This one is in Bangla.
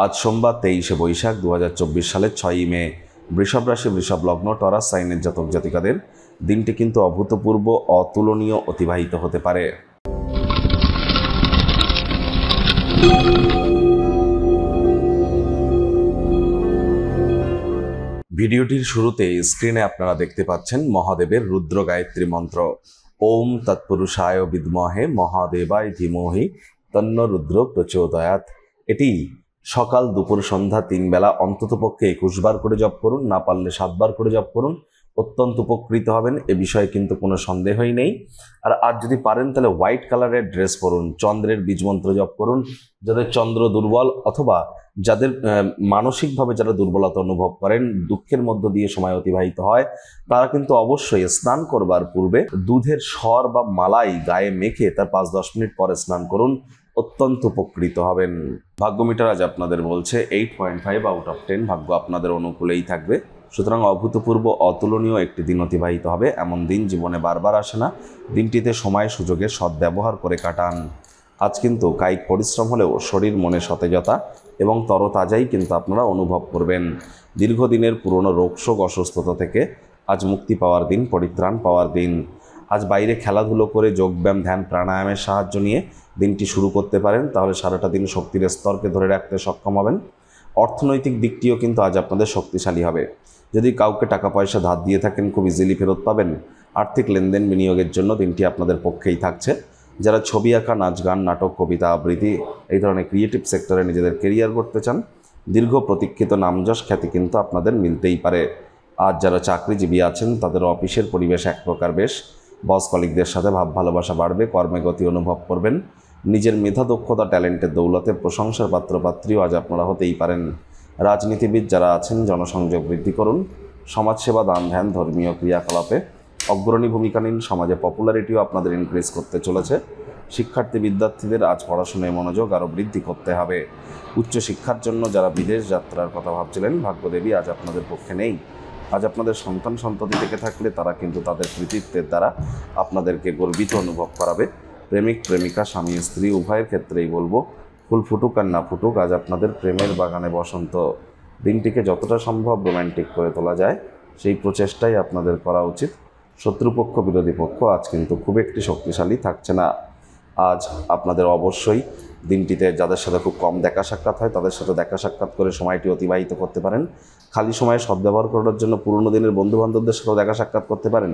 আজ সোমবার 23শে বৈশাখ 2024 সালের 6ই মে বৃষভ রাশি বৃষভ লগ্ন টরাস সাইনের জাতক জাতিকাদের দিনটি কিন্তু অভূতপূর্ব অতুলনীয় অতিবাহিত হতে পারে। ভিডিওটির শুরুতে স্ক্রিনে আপনারা দেখতে পাচ্ছেন মহাদেবের রুদ্র গায়ত্রী মন্ত্র ওম তৎপুরুষায় বিদ্মহে মহাদেবায় ধীমহি তন্ন রুদ্র প্রচোদয়াৎ। এটি সকাল দুপুর সন্ধ্যা 3 বেলা অন্ততপক্ষে 21 বার করে জপ করুন, না পারলে 7 বার করে জপ করুন, অত্যন্ত উপকৃত হবেন, এ বিষয়ে কিন্তু কোনো সন্দেহই নেই। আর আজ যদি পারেন তাহলে হোয়াইট কালারের ড্রেস পরুন, চন্দ্রের বীজমন্ত্র জপ করুন। যাদের চন্দ্র দুর্বল অথবা যাদের মানসিকভাবে যারা দুর্বলতা অনুভব করেন, দুঃখের মধ্য দিয়ে সময় অতিবাহিত হয়, তারা কিন্তু অবশ্যই স্নান করবার পূর্বে দুধের সর বা মালাই গায়ে মেখে তার 5-10 মিনিট পরে স্নান করুন, অত্যন্ত উপকৃত হবেন। ভাগ্য মিটার আজ আপনাদের বলছে 8.5 আউট অফ 10, ভাগ্য আপনাদের অনুকূলেই থাকবে। সুতরাং অভূতপূর্ব অতুলনীয় একটি দিন অতিবাহিত হবে। এমন দিন জীবনে বারবার আসে না। দিনটিতে সময় সুযোগের সদ্ব্যবহার করে কাটান। আজ কিন্তু কায়িক পরিশ্রম হলেও শরীর মনে সতেজতা এবং তরতাজাই কিন্তু আপনারা অনুভব করবেন। দীর্ঘদিনের পুরনো রোগশোক অসুস্থতা থেকে আজ মুক্তি পাওয়ার দিন, পরিত্রাণ পাওয়ার দিন। আজ বাইরে খেলাধুলো করে যোগব্যায়াম, ধ্যান, প্রাণায়ামের সাহায্য নিয়ে দিনটি শুরু করতে পারেন, তাহলে সারাটা দিন শক্তির স্তরকে ধরে রাখতে সক্ষম হবেন। অর্থনৈতিক দিকটিও কিন্তু আজ আপনাদের শক্তিশালী হবে। যদি কাউকে টাকা পয়সা ধার দিয়ে থাকেন, খুব ইজিলি ফেরত পাবেন। আর্থিক লেনদেন বিনিয়োগের জন্য দিনটি আপনাদের পক্ষেই থাকছে। যারা ছবি আঁকা, নাচ গান, নাটক, কবিতা আবৃত্তি এই ধরনের ক্রিয়েটিভ সেক্টরে নিজেদের কেরিয়ার করতে চান, দীর্ঘ প্রতীক্ষিত নামযশ খ্যাতি কিন্তু আপনাদের মিলতেই পারে। আজ যারা চাকরিজীবী আছেন তাদের অফিসের পরিবেশ এক প্রকার বেশ, বস কলিগদের সাথে ভাব ভালোবাসা বাড়বে, কর্মে গতি অনুভব করবেন। নিজের মেধা, দক্ষতা, ট্যালেন্টের দৌলতে প্রশংসার পাত্রপাত্রীও আজ আপনারা হতেই পারেন। রাজনীতিবিদ যারা আছেন জনসংযোগ বৃদ্ধি করুন, সমাজসেবা, দান ধ্যান, ধর্মীয় ক্রিয়াকলাপে অগ্রণী ভূমিকা নিন। সমাজে পপুলারিটিও আপনাদের ইনক্রিজ করতে চলেছে। শিক্ষার্থী বিদ্যার্থীদের আজ পড়াশোনায় মনোযোগ আরও বৃদ্ধি করতে হবে। উচ্চশিক্ষার জন্য যারা বিদেশ যাত্রার কথা ভাবছিলেন, ভাগ্যদেবী আজ আপনাদের পক্ষে নেই। আজ আপনাদের সন্তান সন্ততি থেকে থাকলে তারা কিন্তু তাদের কৃতিত্বের দ্বারা আপনাদেরকে গর্বিত অনুভব করাবে। প্রেমিক প্রেমিকা, স্বামী স্ত্রী উভয়ের ক্ষেত্রেই বলবো, ফুল ফুটুক আর না ফুটুক, আজ আপনাদের প্রেমের বাগানে বসন্ত। দিনটিকে যতটা সম্ভব রোম্যান্টিক করে তোলা যায় সেই প্রচেষ্টাই আপনাদের করা উচিত। শত্রুপক্ষ, বিরোধী পক্ষ আজ কিন্তু খুব একটি শক্তিশালী থাকছে না। আজ আপনাদের অবশ্যই দিনটিতে যাদের সাথে খুব কম দেখা সাক্ষাৎ হয় তাদের সাথে দেখা সাক্ষাৎ করে সময়টি অতিবাহিত করতে পারেন। খালি সময়ে সদ্ব্যবহার করার জন্য পুরনো দিনের বন্ধুবান্ধবদের সাথেও দেখা সাক্ষাৎ করতে পারেন।